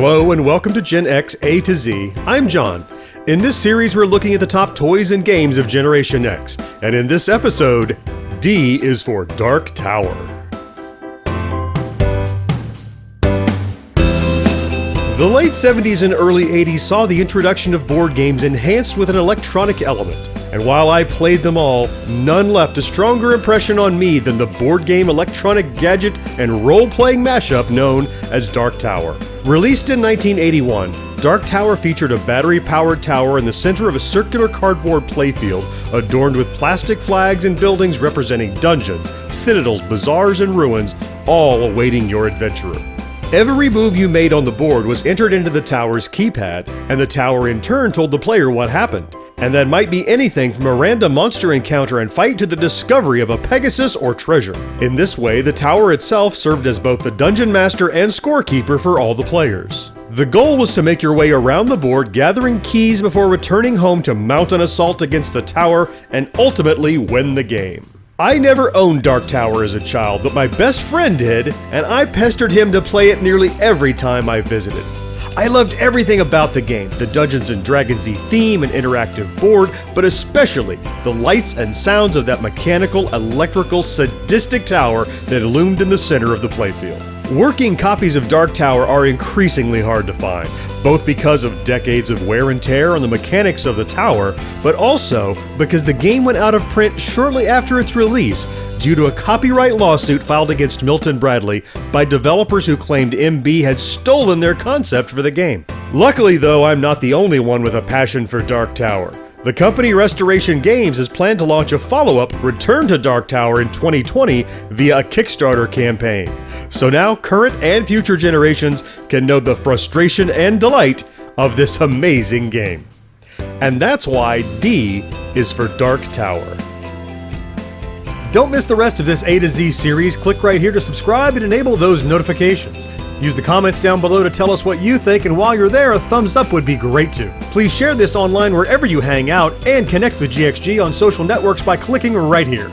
Hello and welcome to GenX A to Z. I'm John. In this series we're looking at the top toys and games of Generation X, and in this episode, D is for Dark Tower. The late 70s and early 80s saw the introduction of board games enhanced with an electronic element. And while I played them all, none left a stronger impression on me than the board game electronic gadget and role-playing mashup known as Dark Tower. Released in 1981, Dark Tower featured a battery-powered tower in the center of a circular cardboard playfield adorned with plastic flags and buildings representing dungeons, citadels, bazaars, and ruins, all awaiting your adventurer. Every move you made on the board was entered into the tower's keypad, and the tower in turn told the player what happened. And that might be anything from a random monster encounter and fight to the discovery of a Pegasus or treasure. In this way, the tower itself served as both the dungeon master and scorekeeper for all the players. The goal was to make your way around the board, gathering keys before returning home to mount an assault against the tower and ultimately win the game. I never owned Dark Tower as a child, but my best friend did, and I pestered him to play it nearly every time I visited. I loved everything about the game, the Dungeons & Dragons-y theme and interactive board, but especially the lights and sounds of that mechanical, electrical, sadistic tower that loomed in the center of the playfield. Working copies of Dark Tower are increasingly hard to find, both because of decades of wear and tear on the mechanics of the tower, but also because the game went out of print shortly after its release due to a copyright lawsuit filed against Milton Bradley by developers who claimed MB had stolen their concept for the game. Luckily though, I'm not the only one with a passion for Dark Tower. The company Restoration Games has planned to launch a follow-up, Return to Dark Tower, in 2020 via a Kickstarter campaign. So now current and future generations can know the frustration and delight of this amazing game. And that's why D is for Dark Tower. Don't miss the rest of this A to Z series. Click right here to subscribe and enable those notifications. Use the comments down below to tell us what you think, and while you're there, a thumbs up would be great too. Please share this online wherever you hang out, and connect with GXG on social networks by clicking right here.